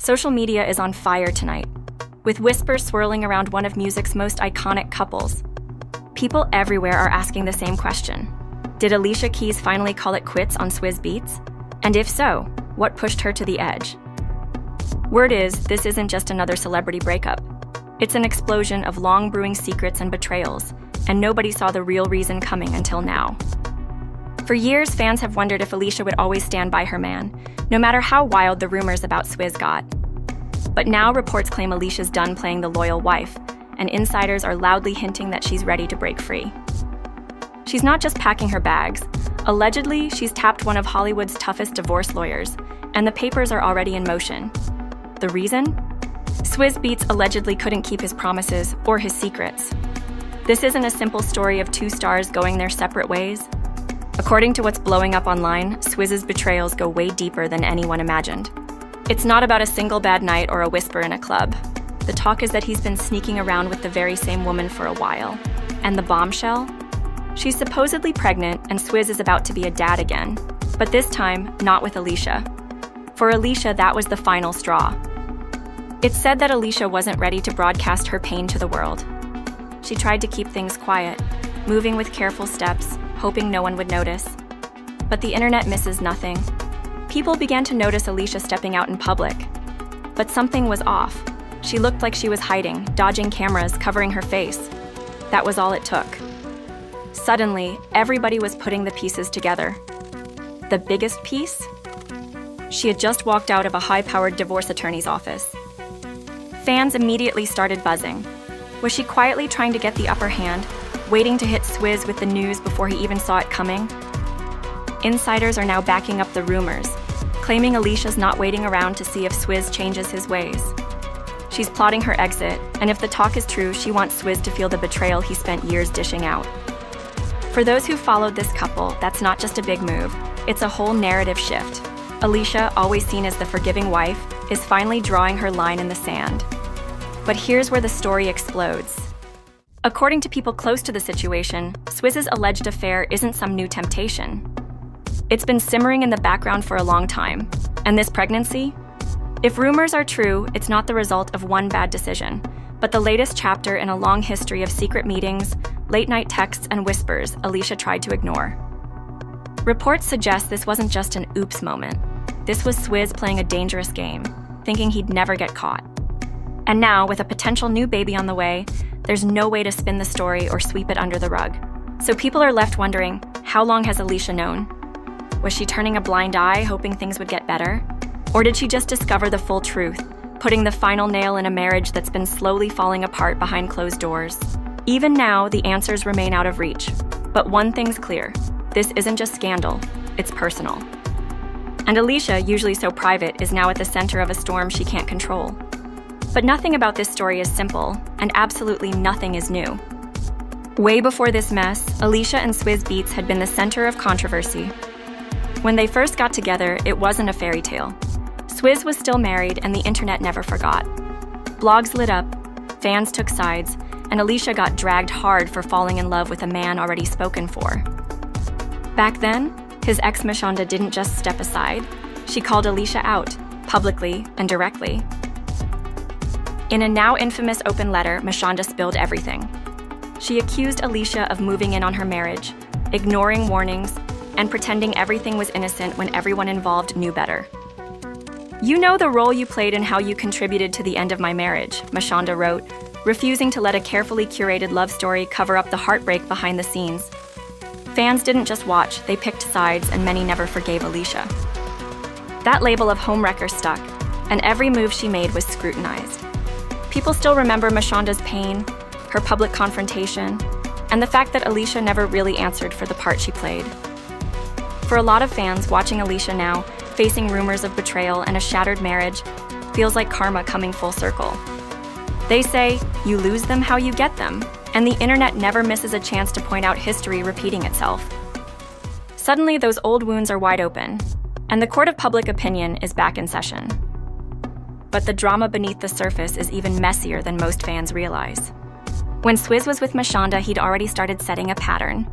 Social media is on fire tonight, with whispers swirling around one of music's most iconic couples. People everywhere are asking the same question. Did Alicia Keys finally call it quits on Swizz Beatz? And if so, what pushed her to the edge? Word is, this isn't just another celebrity breakup. It's an explosion of long-brewing secrets and betrayals, and nobody saw the real reason coming until now. For years, fans have wondered if Alicia would always stand by her man, no matter how wild the rumors about Swizz got. But now reports claim Alicia's done playing the loyal wife, and insiders are loudly hinting that she's ready to break free. She's not just packing her bags. Allegedly, she's tapped one of Hollywood's toughest divorce lawyers, and the papers are already in motion. The reason? Swizz Beatz allegedly couldn't keep his promises or his secrets. This isn't a simple story of two stars going their separate ways. According to what's blowing up online, Swizz's betrayals go way deeper than anyone imagined. It's not about a single bad night or a whisper in a club. The talk is that he's been sneaking around with the very same woman for a while. And the bombshell? She's supposedly pregnant, and Swizz is about to be a dad again. But this time, not with Alicia. For Alicia, that was the final straw. It's said that Alicia wasn't ready to broadcast her pain to the world. She tried to keep things quiet, moving with careful steps, hoping no one would notice. But the internet misses nothing. People began to notice Alicia stepping out in public. But something was off. She looked like she was hiding, dodging cameras, covering her face. That was all it took. Suddenly, everybody was putting the pieces together. The biggest piece? She had just walked out of a high-powered divorce attorney's office. Fans immediately started buzzing. Was she quietly trying to get the upper hand, waiting to hit Swizz with the news before he even saw it coming? Insiders are now backing up the rumors, claiming Alicia's not waiting around to see if Swizz changes his ways. She's plotting her exit, and if the talk is true, she wants Swizz to feel the betrayal he spent years dishing out. For those who followed this couple, that's not just a big move, it's a whole narrative shift. Alicia, always seen as the forgiving wife, is finally drawing her line in the sand. But here's where the story explodes. According to people close to the situation, Swizz's alleged affair isn't some new temptation. It's been simmering in the background for a long time. And this pregnancy? If rumors are true, it's not the result of one bad decision, but the latest chapter in a long history of secret meetings, late-night texts, and whispers Alicia tried to ignore. Reports suggest this wasn't just an oops moment. This was Swizz playing a dangerous game, thinking he'd never get caught. And now, with a potential new baby on the way, there's no way to spin the story or sweep it under the rug. So people are left wondering, how long has Alicia known? Was she turning a blind eye, hoping things would get better? Or did she just discover the full truth, putting the final nail in a marriage that's been slowly falling apart behind closed doors? Even now, the answers remain out of reach. But one thing's clear, this isn't just scandal, it's personal. And Alicia, usually so private, is now at the center of a storm she can't control. But nothing about this story is simple, and absolutely nothing is new. Way before this mess, Alicia and Swizz Beatz had been the center of controversy. When they first got together, it wasn't a fairy tale. Swizz was still married, and the internet never forgot. Blogs lit up, fans took sides, and Alicia got dragged hard for falling in love with a man already spoken for. Back then, his ex Mashonda didn't just step aside. She called Alicia out, publicly and directly. In a now infamous open letter, Mashonda spilled everything. She accused Alicia of moving in on her marriage, ignoring warnings, and pretending everything was innocent when everyone involved knew better. "You know the role you played in how you contributed to the end of my marriage," Mashonda wrote, refusing to let a carefully curated love story cover up the heartbreak behind the scenes. Fans didn't just watch, they picked sides, and many never forgave Alicia. That label of homewrecker stuck, and every move she made was scrutinized. People still remember Mashonda's pain, her public confrontation, and the fact that Alicia never really answered for the part she played. For a lot of fans, watching Alicia now, facing rumors of betrayal and a shattered marriage, feels like karma coming full circle. They say, you lose them how you get them, and the internet never misses a chance to point out history repeating itself. Suddenly, those old wounds are wide open, and the court of public opinion is back in session. But the drama beneath the surface is even messier than most fans realize. When Swizz was with Mashonda, he'd already started setting a pattern.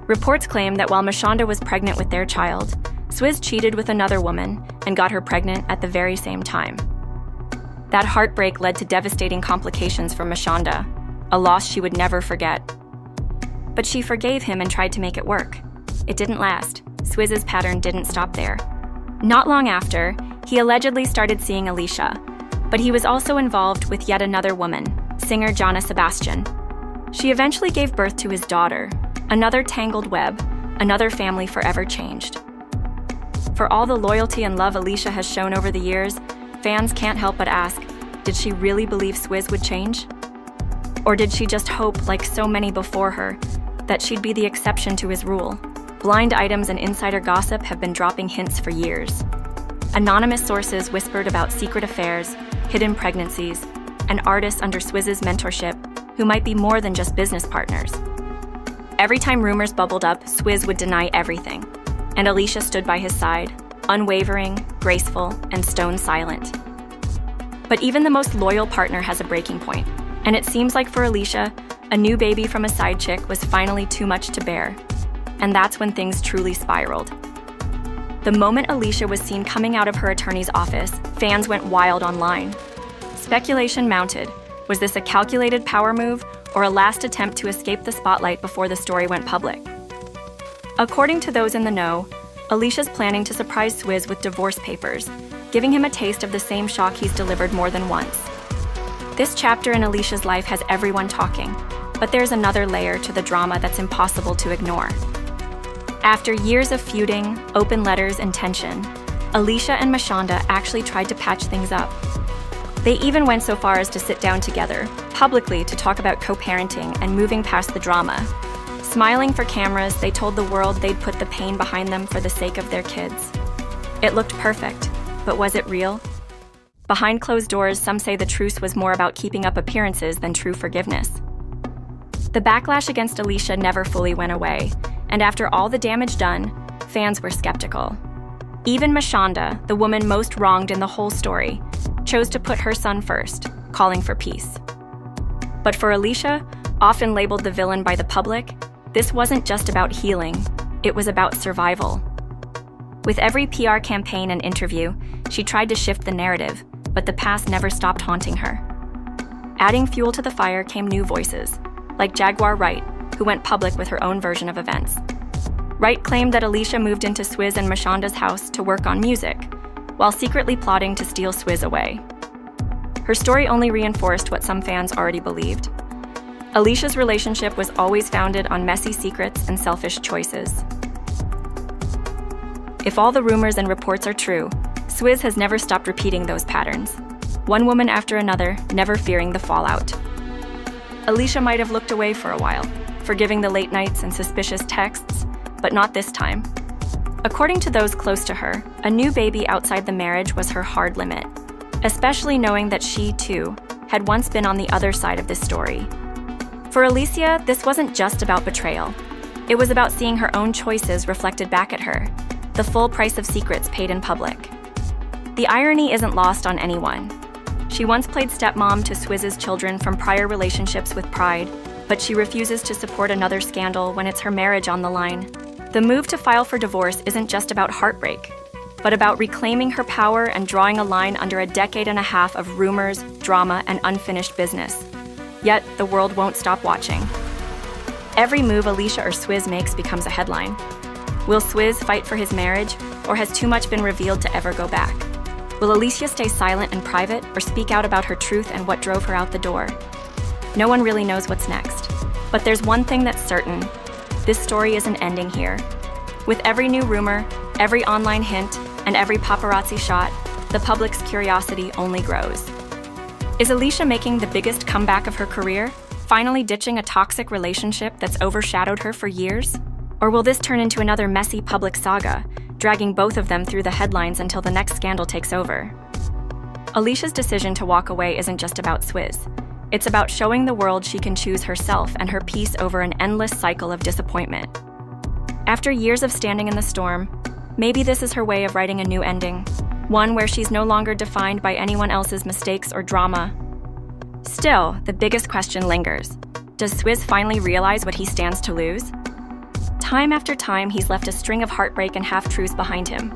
Reports claim that while Mashonda was pregnant with their child, Swizz cheated with another woman and got her pregnant at the very same time. That heartbreak led to devastating complications for Mashonda, a loss she would never forget. But she forgave him and tried to make it work. It didn't last. Swizz's pattern didn't stop there. Not long after, he allegedly started seeing Alicia, but he was also involved with yet another woman, singer Jana Sebastian. She eventually gave birth to his daughter, another tangled web, another family forever changed. For all the loyalty and love Alicia has shown over the years, fans can't help but ask, did she really believe Swizz would change? Or did she just hope, like so many before her, that she'd be the exception to his rule? Blind items and insider gossip have been dropping hints for years. Anonymous sources whispered about secret affairs, hidden pregnancies, and artists under Swizz's mentorship who might be more than just business partners. Every time rumors bubbled up, Swizz would deny everything, and Alicia stood by his side, unwavering, graceful, and stone silent. But even the most loyal partner has a breaking point, and it seems like for Alicia, a new baby from a side chick was finally too much to bear. And that's when things truly spiraled. The moment Alicia was seen coming out of her attorney's office, fans went wild online. Speculation mounted. Was this a calculated power move or a last attempt to escape the spotlight before the story went public? According to those in the know, Alicia's planning to surprise Swizz with divorce papers, giving him a taste of the same shock he's delivered more than once. This chapter in Alicia's life has everyone talking, but there's another layer to the drama that's impossible to ignore. After years of feuding, open letters, and tension, Alicia and Mashonda actually tried to patch things up. They even went so far as to sit down together, publicly, to talk about co-parenting and moving past the drama. Smiling for cameras, they told the world they'd put the pain behind them for the sake of their kids. It looked perfect, but was it real? Behind closed doors, some say the truce was more about keeping up appearances than true forgiveness. The backlash against Alicia never fully went away, and after all the damage done, fans were skeptical. Even Mashonda, the woman most wronged in the whole story, chose to put her son first, calling for peace. But for Alicia, often labeled the villain by the public, this wasn't just about healing, it was about survival. With every PR campaign and interview, she tried to shift the narrative, but the past never stopped haunting her. Adding fuel to the fire came new voices, like Jaguar Wright, who went public with her own version of events. Wright claimed that Alicia moved into Swizz and Mashonda's house to work on music, while secretly plotting to steal Swizz away. Her story only reinforced what some fans already believed. Alicia's relationship was always founded on messy secrets and selfish choices. If all the rumors and reports are true, Swizz has never stopped repeating those patterns, one woman after another, never fearing the fallout. Alicia might have looked away for a while, forgiving the late nights and suspicious texts, but not this time. According to those close to her, a new baby outside the marriage was her hard limit, especially knowing that she, too, had once been on the other side of this story. For Alicia, this wasn't just about betrayal. It was about seeing her own choices reflected back at her, the full price of secrets paid in public. The irony isn't lost on anyone. She once played stepmom to Swizz's children from prior relationships with pride, but she refuses to support another scandal when it's her marriage on the line. The move to file for divorce isn't just about heartbreak, but about reclaiming her power and drawing a line under a decade and a half of rumors, drama, and unfinished business. Yet, the world won't stop watching. Every move Alicia or Swizz makes becomes a headline. Will Swizz fight for his marriage, or has too much been revealed to ever go back? Will Alicia stay silent and private, or speak out about her truth and what drove her out the door? No one really knows what's next. But there's one thing that's certain. This story isn't ending here. With every new rumor, every online hint, and every paparazzi shot, the public's curiosity only grows. Is Alicia making the biggest comeback of her career, finally ditching a toxic relationship that's overshadowed her for years? Or will this turn into another messy public saga, dragging both of them through the headlines until the next scandal takes over? Alicia's decision to walk away isn't just about Swizz. It's about showing the world she can choose herself and her peace over an endless cycle of disappointment. After years of standing in the storm, maybe this is her way of writing a new ending, one where she's no longer defined by anyone else's mistakes or drama. Still, the biggest question lingers. Does Swizz finally realize what he stands to lose? Time after time, he's left a string of heartbreak and half-truths behind him.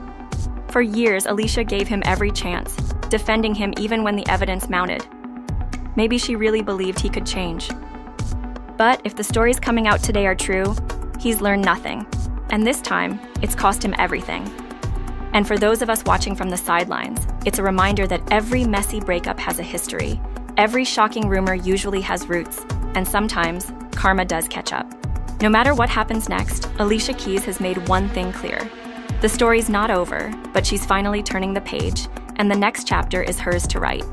For years, Alicia gave him every chance, defending him even when the evidence mounted. Maybe she really believed he could change. But if the stories coming out today are true, he's learned nothing. And this time, it's cost him everything. And for those of us watching from the sidelines, it's a reminder that every messy breakup has a history. Every shocking rumor usually has roots, and sometimes, karma does catch up. No matter what happens next, Alicia Keys has made one thing clear. The story's not over, but she's finally turning the page, and the next chapter is hers to write.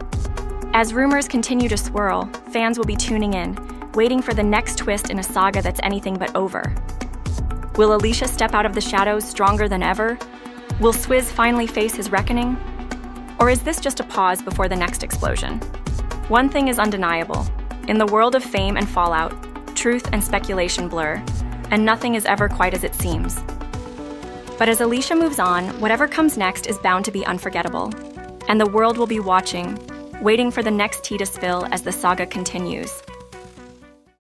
As rumors continue to swirl, fans will be tuning in, waiting for the next twist in a saga that's anything but over. Will Alicia step out of the shadows stronger than ever? Will Swizz finally face his reckoning? Or is this just a pause before the next explosion? One thing is undeniable. In the world of fame and fallout, truth and speculation blur, and nothing is ever quite as it seems. But as Alicia moves on, whatever comes next is bound to be unforgettable. And the world will be watching, waiting for the next tea to spill as the saga continues.